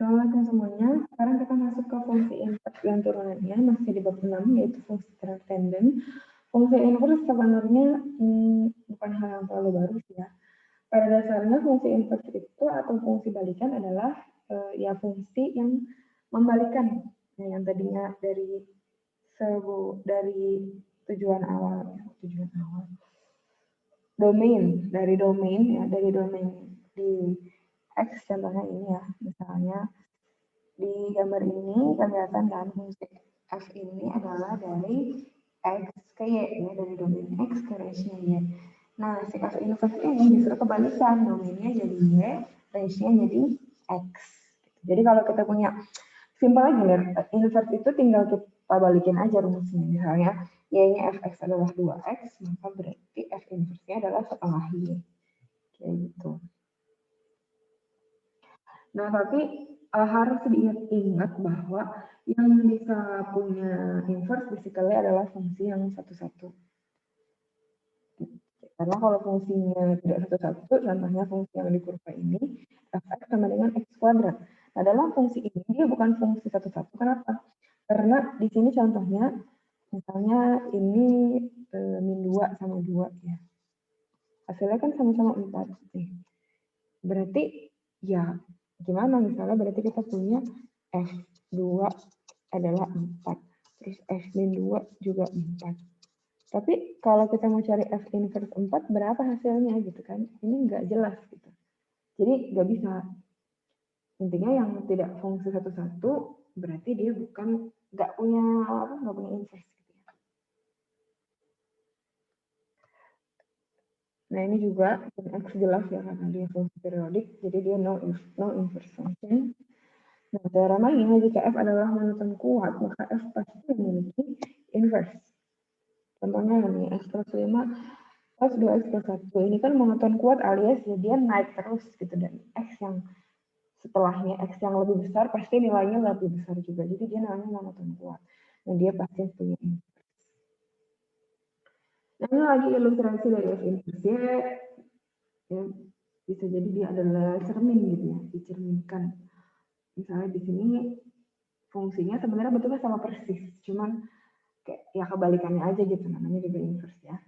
Assalamualaikum semuanya. Sekarang kita masuk ke fungsi inverse yang turunannya, masih di bab 6, yaitu fungsi transcendent. Fungsi inverse sebenarnya bukan hal yang terlalu baru sih ya. Pada dasarnya fungsi inverse itu atau fungsi balikan adalah ya fungsi yang membalikan yang tadinya dari tujuan awal, dari domain di X contohnya ini ya, misalnya di gambar ini kelihatan kan fungsi F ini adalah dari X ke Y, ya, dari domain X ke range-nya Y. Nah, si F inverse ini justru kebalikan, domainnya jadi Y, range-nya jadi X. Jadi kalau kita punya simpel lagi, inverse itu tinggal kita balikin aja rumusnya. Misalnya, Y-nya Fx adalah 2X, maka berarti F inverse-nya adalah setengah Y. Kayak gitu. Nah, tapi harus diingat bahwa yang bisa punya inverse basically adalah fungsi yang satu-satu. Karena kalau fungsinya tidak satu-satu, contohnya fungsi yang di kurva ini, fx sama dengan x kuadrat. Nah, dalam fungsi ini, dia bukan fungsi satu-satu. Kenapa? Karena di sini contohnya, misalnya ini min 2 sama 2 ya. Hasilnya kan sama-sama 4. Berarti ya gimana misalnya berarti kita punya F2 adalah 4. Terus F-2 juga 4. Tapi kalau kita mau cari F inverse 4 berapa hasilnya gitu kan? Ini nggak jelas gitu. Jadi nggak bisa. Intinya yang tidak fungsi satu-satu berarti dia nggak punya inverse. Nah, ini juga X jelas ya karena dia fungsi periodik, jadi dia no inverse function. Nah, teorema ini jika F adalah monoton kuat, maka F pasti memiliki inverse. Contohnya ini X plus 5 plus 2X plus 1. Ini kan monoton kuat alias ya dia naik terus gitu, dan X yang setelahnya X yang lebih besar pasti nilainya lebih besar juga. Jadi dia namanya monoton kuat. Nah, dia pasti punya inverse. Nah, ini lagi ilustrasi dari F inverse ya, bisa jadi dia adalah cermin gitu ya, dicerminkan. Misalnya di sini fungsinya sebenarnya betulnya sama persis, cuman kayak ya kebalikannya aja gitu, namanya juga inverse ya.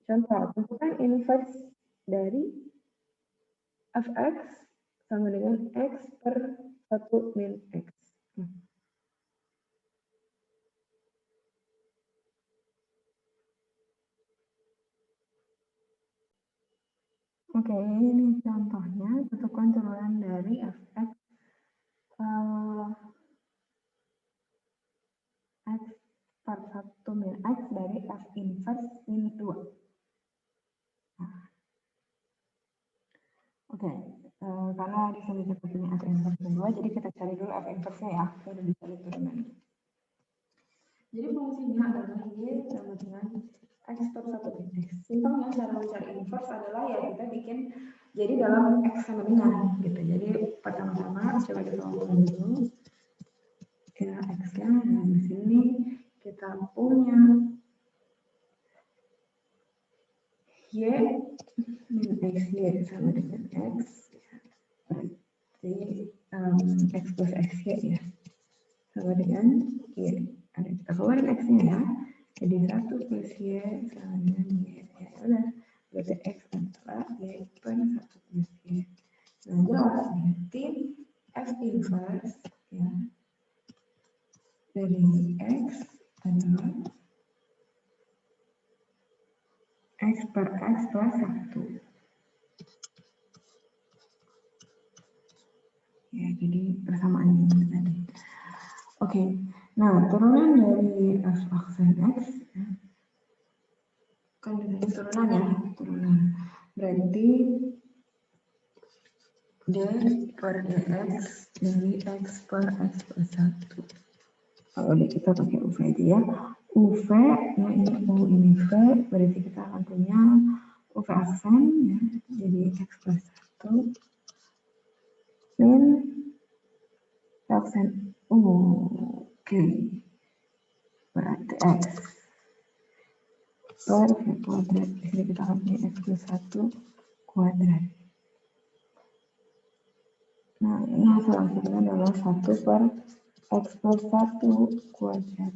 Contoh, tentukan inverse dari fx sama dengan x per 1 min x. Oke, ini contohnya, tentukan turunan dari fx x per 1 min x dari f inverse min 2. Oke, karena di sini kita punya f inverse min 2, jadi kita cari dulu f inverse-nya ya, baru dicari turunannya. Jadi fungsinya adalah y sama dengan x per 1 min x. Simpelnya cara mencari inverse adalah ya kita bikin jadi dalam x sama dengan gitu. Jadi pertama-tama coba kita ngomong dulu. Ya x-nya, nah di sini kita punya y min x, y sama dengan x. Jadi x plus x ya sama dengan y. Ada kita keluarin x-nya ya. Jadi 1 plus y sama dengan y. Ya udah, berarti x adalah y per 1 plus y. Nah, jelas berarti f inverse ya dari x adalah x per x plus 1. Ya, jadi persamaan ini tadi. Oke, nah turunan dari f aksen x ya, kan dari turunan ya, turunan berarti d per dx dari x per x plus 1. Kalau kita pakai UV aja ya, UV ya ini U ini V, berarti kita akan punya UV aksen ya, jadi x plus 1 min aksen U. Oke, berarti x per V kuadrat. Di sini kita akan punya x plus 1 kuadrat. Nah, ini hasil akhirnya adalah 1 per X plus 1 kuadrat.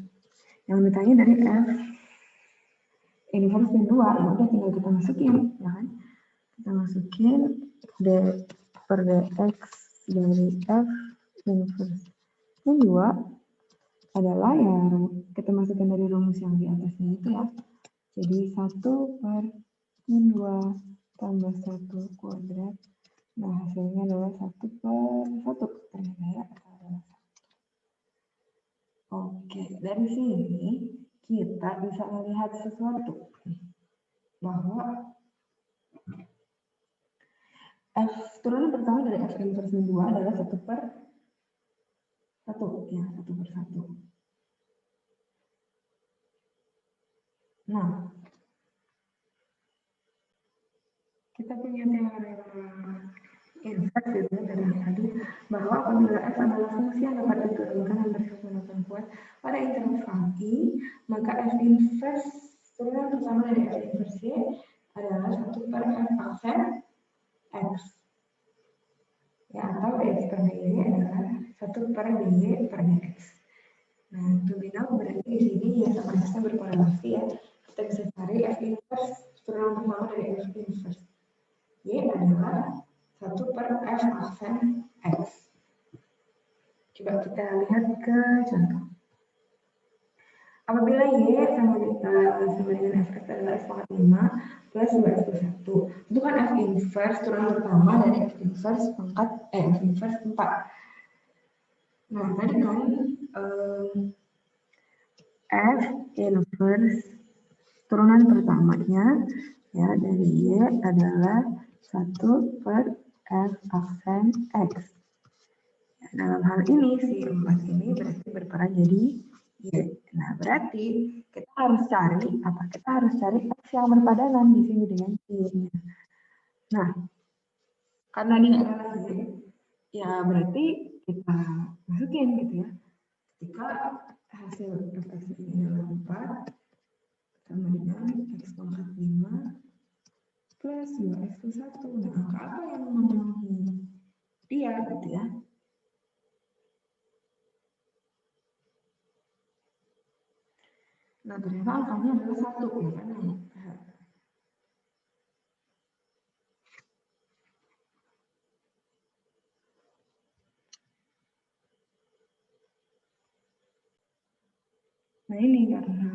Yang ditanya dari F inverse 2, ya udah tinggal kita masukin, ya kan? Kita masukin D per dx dari F inverse 2 adalah yang kita masukkan dari rumus yang di atasnya itu ya. Jadi 1 per min 2 tambah 1 kuadrat. Nah, hasilnya adalah 1 per 1. Ternyata ya, adalah 1. Oke, dari sini kita bisa melihat sesuatu. Bahwa F turunan pertama dari F inverse 2 adalah 1 per 1. Ya, 1 per 1. Nah, kita punya teorema inverse gitu dari tadi bahwa apabila F adalah fungsi yang dapat diturunkan dan berkeseluruhan kuat pada interval I, maka F inverse turunan pertama dari F inverse Y adalah 1 per F aksen X. Ya, atau dx per dy adalah 1 per dy per dx. Nah, to be now berarti di sini ya sama X-nya berkorelasi ya. Kita bisa cari F inverse turunan pertama dari F inverse Y adalah 1 per F aksen X. Coba kita lihat ke contoh. Apabila Y sama dengan Fx adalah X pangkat 5 plus 2X plus 1. Itu kan F inverse turunan pertama dari F inverse pangkat F inverse 4. Nah, tadi kan F inverse turunan pertamanya ya dari Y adalah 1 per F aksen X. Dalam hal ini, si 4 ini berarti berperan jadi Y. Nah, berarti kita harus cari apa? Kita harus cari X yang berpadanan di sini dengan Y-nya. Nah, karena ini adalah Y, ya berarti kita masukin gitu ya. Ketika hasil Fx ini adalah 4, sama dengan X pangkat 5 plus 2X plus 1. Nah, angka apa yang memenuhi dia gitu ya? Nah, ternyata angkanya adalah 1, ya kan? Nah, ini karena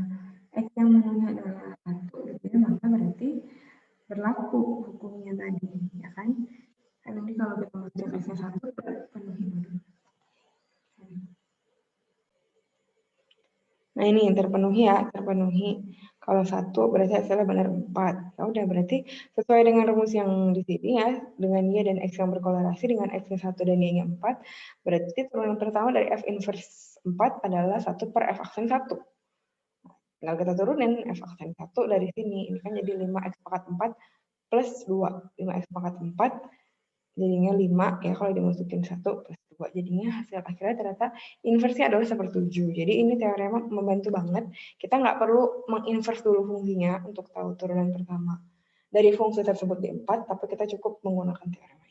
X yang memenuhi adalah 1, gitu ya, maka berarti berlaku hukumnya tadi, ya kan? Dan nanti kalau kita masukin X-nya 1, penuhi dulu. Nah, ini yang terpenuhi ya, terpenuhi. Kalau 1 berarti hasilnya benar 4. Ya udah, berarti sesuai dengan rumus yang di sini ya, dengan Y dan X yang berkorelasi dengan X-nya 1 dan Y-nya 4, berarti turunan pertama dari F inverse 4 adalah 1 per F aksen 1. Tinggal kita turunin F aksen 1 dari sini. Ini kan jadi 5X pangkat 4 plus 2. 5X pangkat 4 jadinya 5 ya kalau dimasukin 1 plus 2. Jadinya hasil akhirnya ternyata inversinya adalah 1/7. Jadi ini teorema membantu banget. Kita nggak perlu menginvers dulu fungsinya untuk tahu turunan pertama dari fungsi tersebut di 4, tapi kita cukup menggunakan teorema.